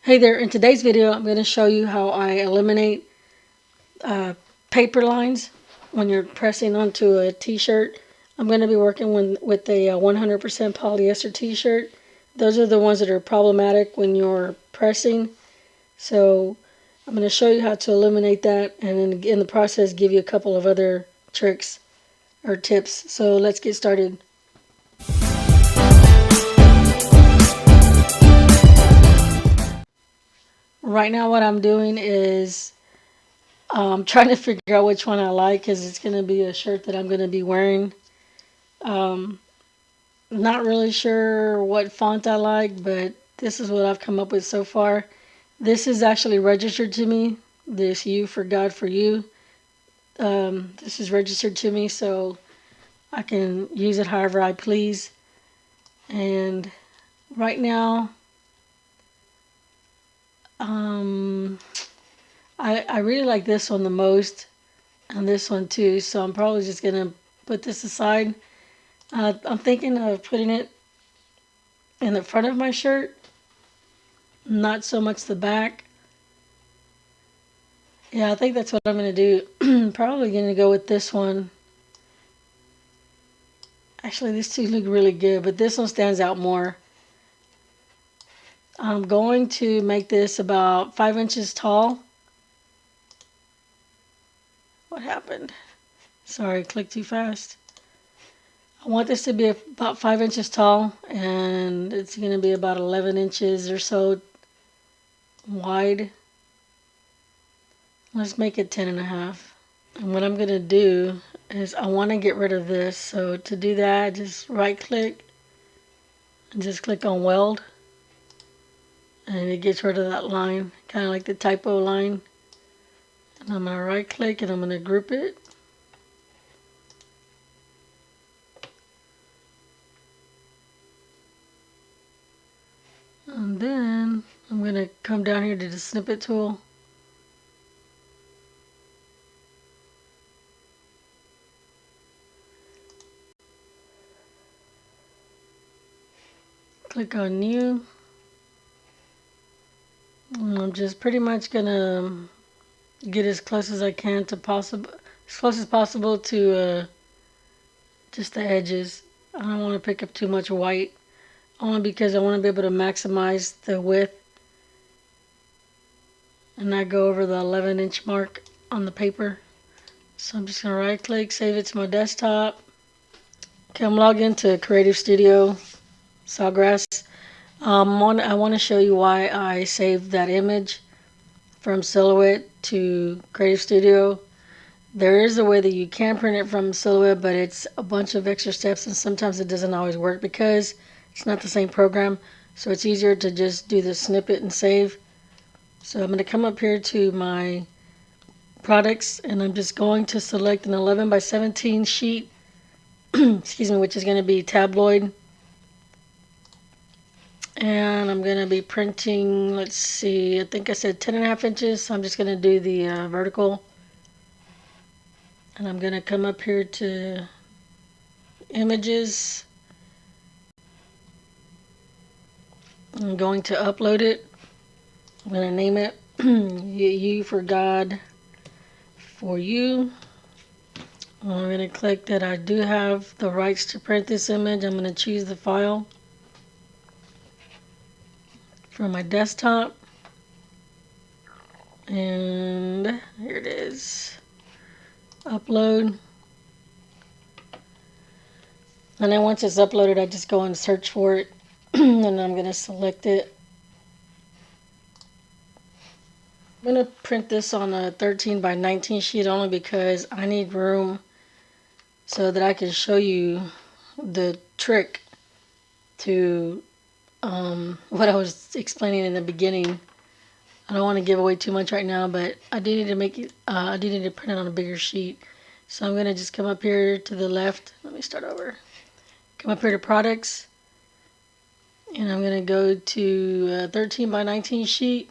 Hey there, in today's video I'm going to show you how I eliminate paper lines when you're pressing onto a t-shirt. I'm going to be working with a 100% polyester t-shirt. Those are the ones that are problematic when you're pressing. So I'm going to show you how to eliminate that, and then in the process give you a couple of other tricks or tips. So let's get started. Right now what I'm doing is trying to figure out which one I like, because it's going to be a shirt that I'm going to be wearing. Not really sure what font I like, but this is what I've come up with so far. This is actually registered to me. This "You for God for You." This is registered to me, so I can use it however I please. And right now, I really like this one the most, and this one too. So I'm probably just gonna put this aside. I'm thinking of putting it in the front of my shirt, not so much the back. Yeah, I think that's what I'm going to do. Probably going to go with this one. Actually, these two look really good, but this one stands out more. I'm going to make this about 5 inches tall. What happened? Sorry, I clicked too fast. I want this to be about 5 inches tall, and it's going to be about 11 inches or so wide. Let's make it 10.5. And what I'm going to do is I want to get rid of this. So to do that, just right click and just click on weld. And it gets rid of that line, kind of like the typo line. And I'm going to right click and I'm going to group it. And then I'm going to come down here to the snippet tool. Click on new. And I'm just pretty much going to get as close as I can to possible to just the edges. I don't want to pick up too much white, only because I want to be able to maximize the width and not go over the 11-inch mark on the paper. So I'm just going to right click, save it to my desktop. Okay, I'm logged into Creative Studio, Sawgrass. I want to show you why I saved that image from Silhouette to Creative Studio. There is a way that you can print it from Silhouette, but it's a bunch of extra steps, and sometimes it doesn't always work because it's not the same program. So it's easier to just do the snippet and save. So I'm going to come up here to my products, and I'm just going to select an 11 by 17 sheet, excuse me, which is going to be tabloid. And I'm going to be printing, let's see, I think I said 10.5 inches, so I'm just going to do the vertical. And I'm going to come up here to images. I'm going to upload it. I'm going to name it You for God for You. I'm going to click that I do have the rights to print this image. I'm going to choose the file from my desktop. And here it is. Upload. And then once it's uploaded, I just go and search for it. And I'm going to select it. I'm going to print this on a 13 by 19 sheet only because I need room so that I can show you the trick to what I was explaining in the beginning. I don't want to give away too much right now, but I do need to make it. I do need to print it on a bigger sheet. So I'm going to just come up here to the left. Let me start over. Come up here to products, and I'm going to go to a 13 by 19 sheet.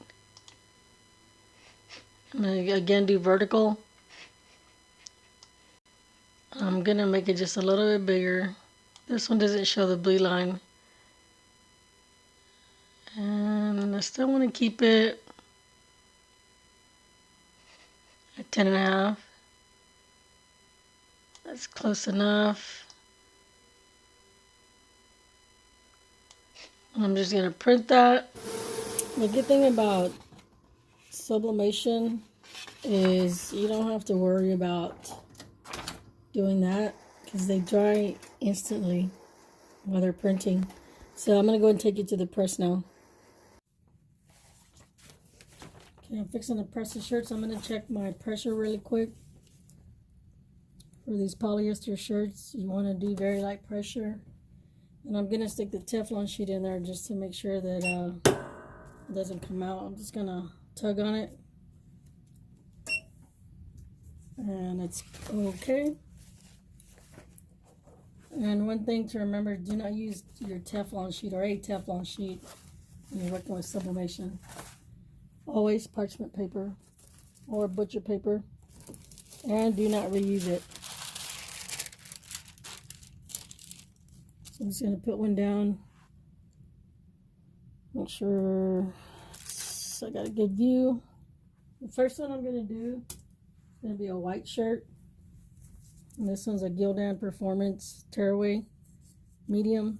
I'm going to again do vertical. I'm going to make it just a little bit bigger. This one doesn't show the blue line. And I still want to keep it at 10.5. That's close enough. I'm just going to print that. The good thing about sublimation is you don't have to worry about doing that because they dry instantly while they're printing. So I'm going to go and take it to the press now. Okay, I'm fixing to press the shirts. I'm going to check my pressure really quick. For these polyester shirts, you want to do very light pressure. And I'm going to stick the Teflon sheet in there just to make sure that it doesn't come out. I'm just going to tug on it. And it's okay. And one thing to remember, do not use your Teflon sheet or a Teflon sheet when you're working with sublimation. Always parchment paper or butcher paper. And do not reuse it. So I'm just going to put one down. Make sure I got a good view. The first one I'm going to do is going to be a white shirt. And this one's a Gildan Performance Tearaway Medium.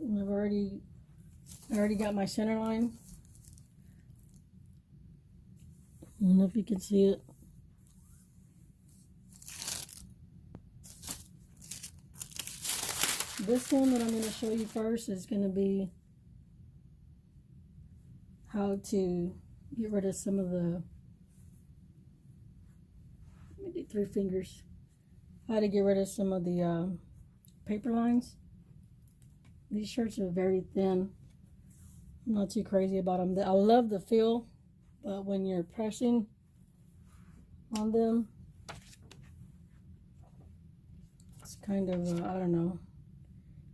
And I already got my center line. I don't know if you can see it. This one that I'm going to show you first is going to be how to get rid of some of the, let me do 3 fingers, how to get rid of some of the paper lines. These shirts are very thin. I'm not too crazy about them. I love the feel, but when you're pressing on them, it's kind of, I don't know.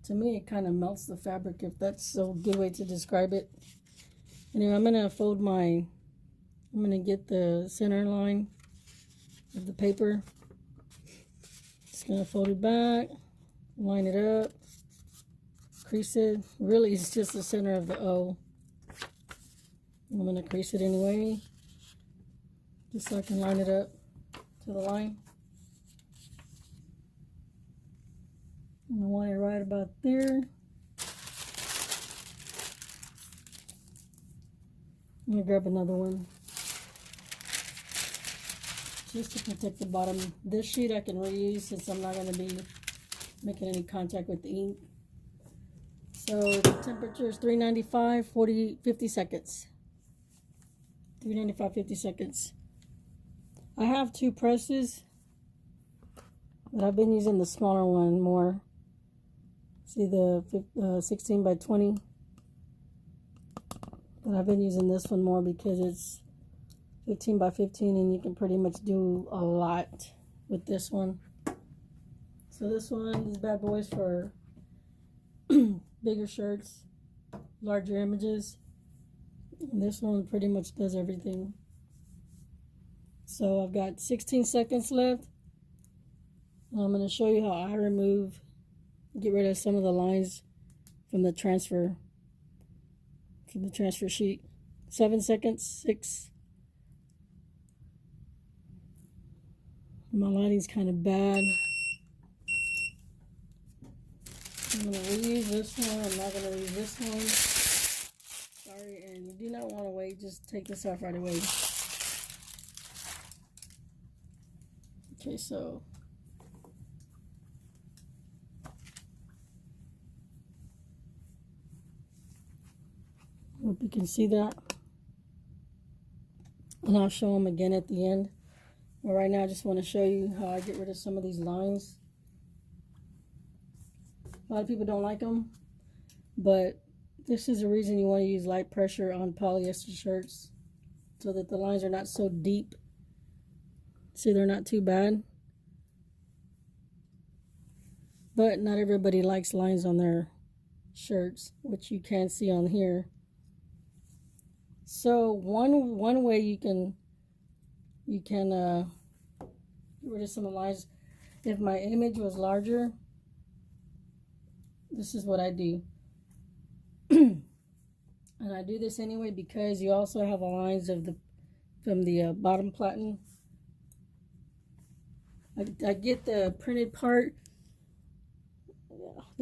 To me, it kind of melts the fabric, if that's a good way to describe it. Anyway, I'm going to get the center line of the paper. Just going to fold it back, line it up, crease it. Really, it's just the center of the O. I'm going to crease it anyway, just so I can line it up to the line. I want it right about there. I'm going to grab another one just to protect the bottom. This sheet I can reuse since I'm not going to be making any contact with the ink. So the temperature is 395, 50 seconds. 395, 50 seconds. I have 2 presses, but I've been using the smaller one more. See the 16 by 20, but I've been using this one more because it's 15 by 15 and you can pretty much do a lot with this one. So this one, these bad boys for bigger shirts, larger images. And this one pretty much does everything. So I've got 16 seconds left. And I'm going to show you how I get rid of some of the lines from the transfer sheet. 7 seconds, 6. My lighting's kind of bad. I'm going to reuse this one. I'm not going to reuse this one. Sorry, and you do not want to wait. Just take this off right away. Okay, so hope you can see that. And I'll show them again at the end. But right now I just want to show you how I get rid of some of these lines. A lot of people don't like them, but this is the reason you want to use light pressure on polyester shirts so that the lines are not so deep. See, they're not too bad. But not everybody likes lines on their shirts, which you can see on here. So one way you can get rid of some of the lines. If my image was larger, this is what I do. And I do this anyway because you also have the lines of from the bottom platen. I get the printed part.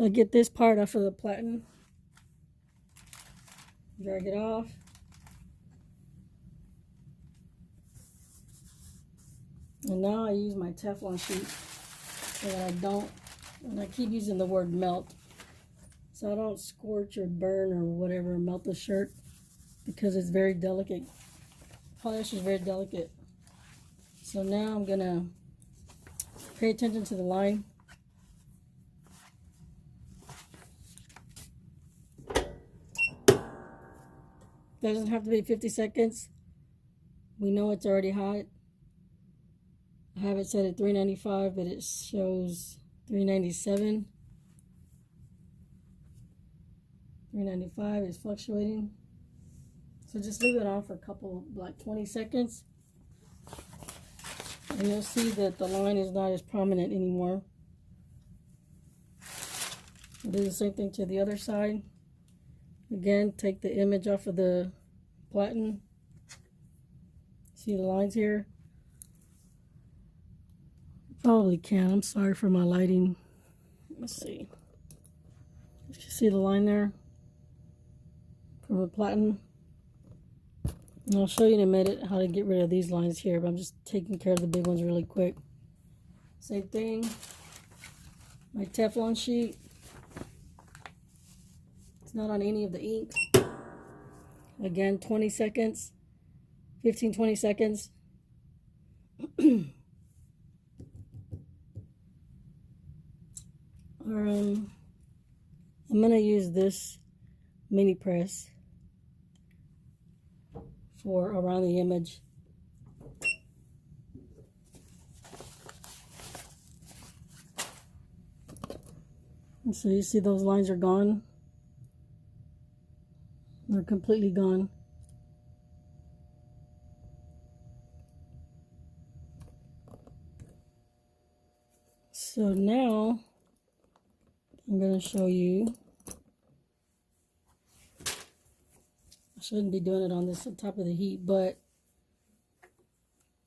I get this part off of the platen. Drag it off. And now I use my Teflon sheet so that I don't, and I keep using the word melt, so I don't scorch or burn or whatever, melt the shirt, because it's very delicate. Polyester is very delicate. So now I'm gonna pay attention to the line. Doesn't have to be 50 seconds. We know it's already hot. I have it set at 395, but it shows 397. 395 is fluctuating. So just leave it on for a couple, like 20 seconds. And you'll see that the line is not as prominent anymore. I'll do the same thing to the other side. Again, take the image off of the platen. See the lines here? Probably can. I'm sorry for my lighting. Let's see. You see the line there from the platen? And I'll show you in a minute how to get rid of these lines here, but I'm just taking care of the big ones really quick. Same thing. My Teflon sheet. It's not on any of the ink. Again, 20 seconds. 15-20 seconds. I'm going to use this mini press for around the image. And so you see those lines are gone. They're completely gone. So now I'm going to show you. I shouldn't be doing it on this top of the heat, but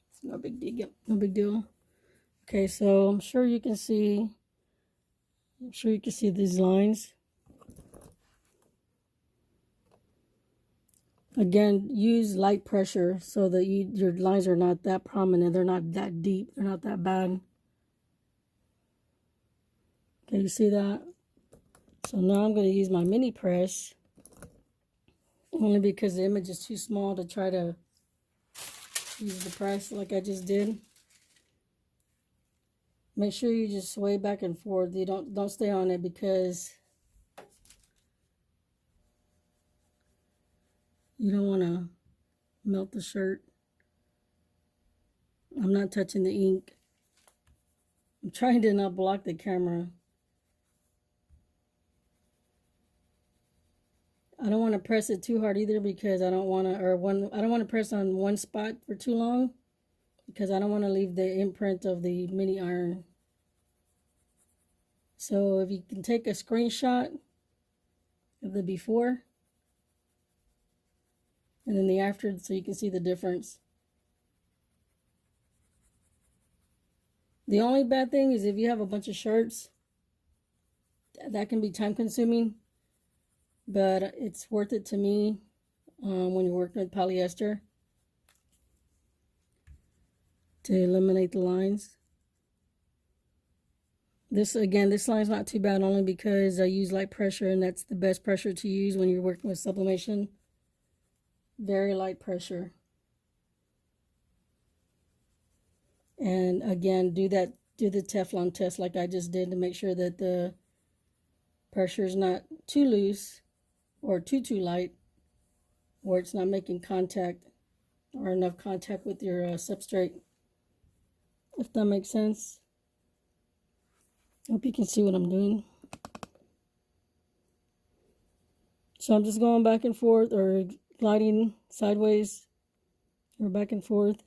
it's no big deal. No big deal. Okay, so I'm sure you can see. I'm sure you can see these lines. Again, use light pressure so that your lines are not that prominent. They're not that deep. They're not that bad. Okay, you see that? So now I'm going to use my mini press, only because the image is too small to try to use the press like I just did. Make sure you just sway back and forth. You don't stay on it, because you don't want to melt the shirt. I'm not touching the ink. I'm trying to not block the camera. I don't want to press it too hard either, because I don't want to, I don't want to press on one spot for too long, because I don't want to leave the imprint of the mini iron. So if you can take a screenshot of the before and then the after, so you can see the difference. The only bad thing is if you have a bunch of shirts, that can be time consuming, but it's worth it to me when you're working with polyester, to eliminate the lines. This line's not too bad, only because I use light pressure, and that's the best pressure to use when you're working with sublimation. Very light pressure. And again, do the Teflon test like I just did, to make sure that the pressure is not too loose or too light, or it's not making contact or enough contact with your substrate, if that makes sense. Hope you can see what I'm doing. So I'm just going back and forth, or gliding sideways or back and forth.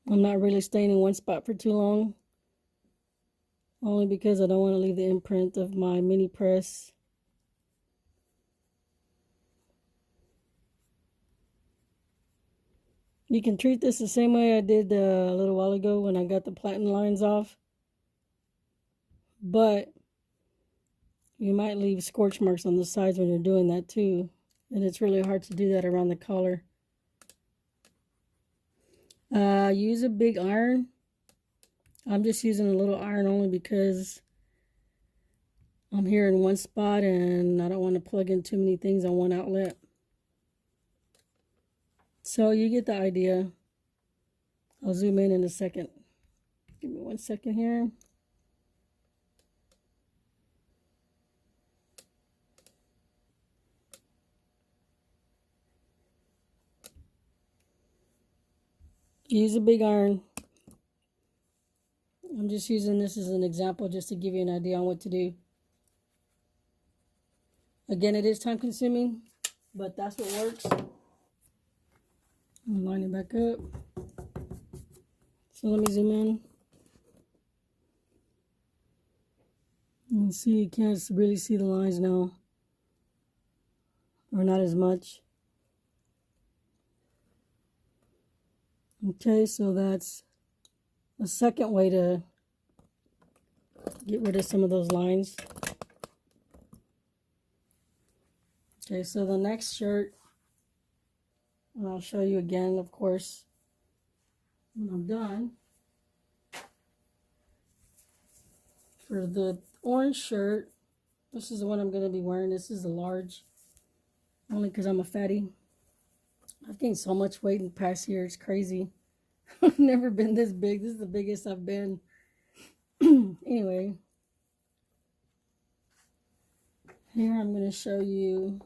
I'm not really staying in one spot for too long. only because I don't want to leave the imprint of my mini press. You can treat this the same way I did a little while ago when I got the platen lines off, but you might leave scorch marks on the sides when you're doing that too, and it's really hard to do that around the collar. Use a big iron. I'm just using a little iron only because I'm here in one spot and I don't want to plug in too many things on one outlet. So you get the idea. I'll zoom in a second. Give me 1 second here. Use a big iron. I'm just using this as an example just to give you an idea on what to do. Again, it is time consuming, but that's what works. I'm lining back up. So let me zoom in. You can see, you can't really see the lines now, or not as much. Okay, so that's a second way to get rid of some of those lines. Okay, so the next shirt, and I'll show you again, of course, when I'm done. For the orange shirt, this is the one I'm going to be wearing. This is a large, only because I'm a fatty. I've gained so much weight in the past year, it's crazy. I've never been this big. This is the biggest I've been. Anyway, here I'm going to show you.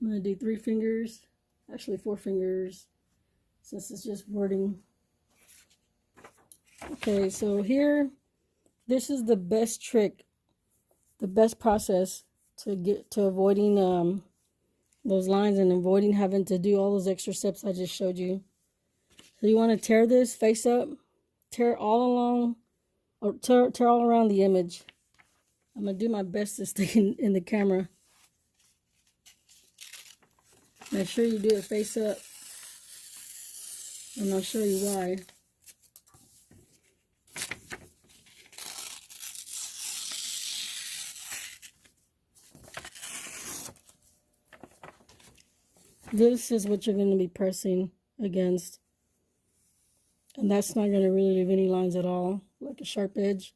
I'm going to do 3 fingers, actually 4 fingers, since it's just wording. Okay, so here, this is the best trick, the best process to get to avoiding those lines and avoiding having to do all those extra steps I just showed you. So you want to tear this face up, tear all along, or tear all around the image. I'm going to do my best to stay in the camera. Make sure you do it face up, and I'll show you why. This is what you're going to be pressing against, and that's not going to really leave any lines at all, like a sharp edge.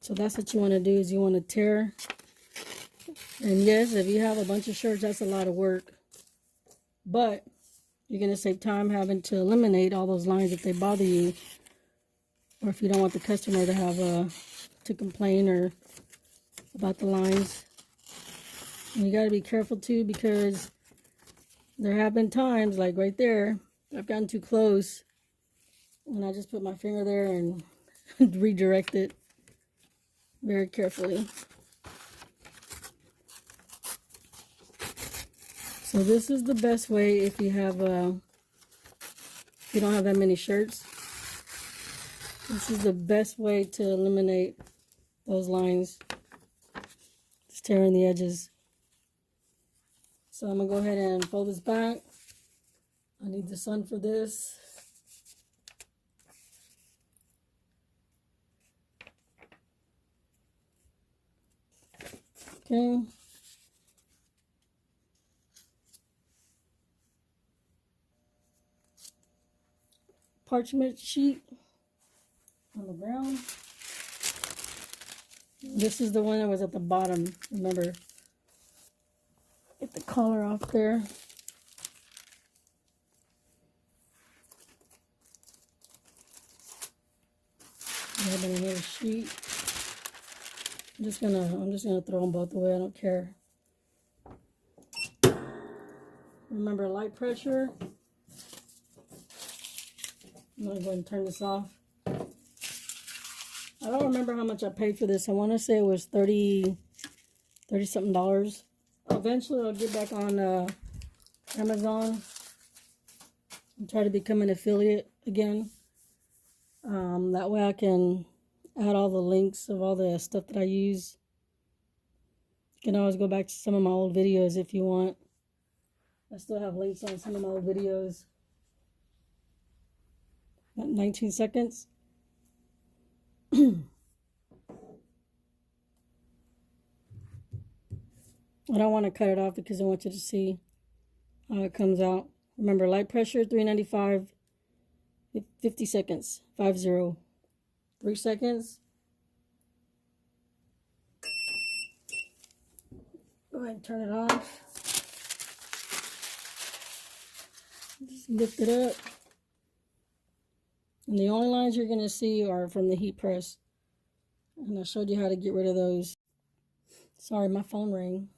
So that's what you want to do, is you want to tear. And yes, if you have a bunch of shirts, that's a lot of work, but you're going to save time having to eliminate all those lines if they bother you, or if you don't want the customer to have to complain or about the lines. And you got to be careful too, because there have been times, like right there, I've gotten too close and I just put my finger there and redirect it very carefully. So this is the best way if you have if you don't have that many shirts. This is the best way to eliminate those lines. Just tearing the edges. So I'm going to go ahead and fold this back. I need the sun for this. Okay. Parchment sheet on the ground. This is the one that was at the bottom. Remember, get the collar off there. Grab another sheet. I'm just gonna throw them both away. I don't care. Remember, light pressure. I'm gonna go ahead and turn this off. I don't remember how much I paid for this. I want to say it was $30 something. Eventually, I'll get back on Amazon and try to become an affiliate again. That way I can add all the links of all the stuff that I use. You can always go back to some of my old videos if you want. I still have links on some of my old videos. Got 19 seconds. I don't want to cut it off because I want you to see how it comes out. Remember, light pressure, 395, 50 seconds, 50. 3 seconds. Go ahead and turn it off. Just lift it up. And the only lines you're going to see are from the heat press. And I showed you how to get rid of those. Sorry, my phone rang.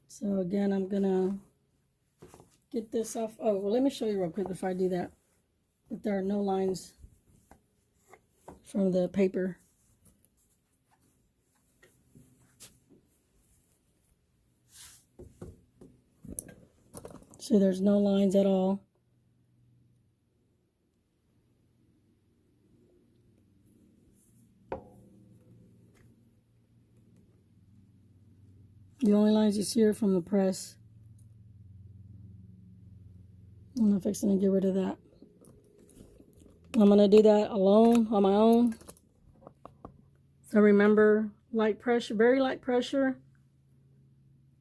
So again, I'm going to get this off. Oh, well, let me show you real quick before I do that. If there are no lines from the paper. So there's no lines at all. The only lines you see are from the press. I'm fixing to get rid of that. I'm going to do that alone, on my own. So remember, light pressure, very light pressure.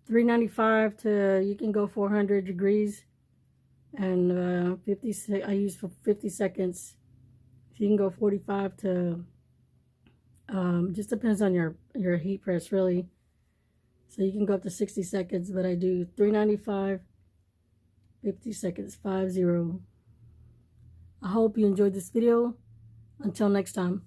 395 to, you can go 400 degrees. And 50, I use for 50 seconds. So you can go 45 to, just depends on your heat press really. So you can go up to 60 seconds, but I do 395, 50 seconds, 50. I hope you enjoyed this video. Until next time.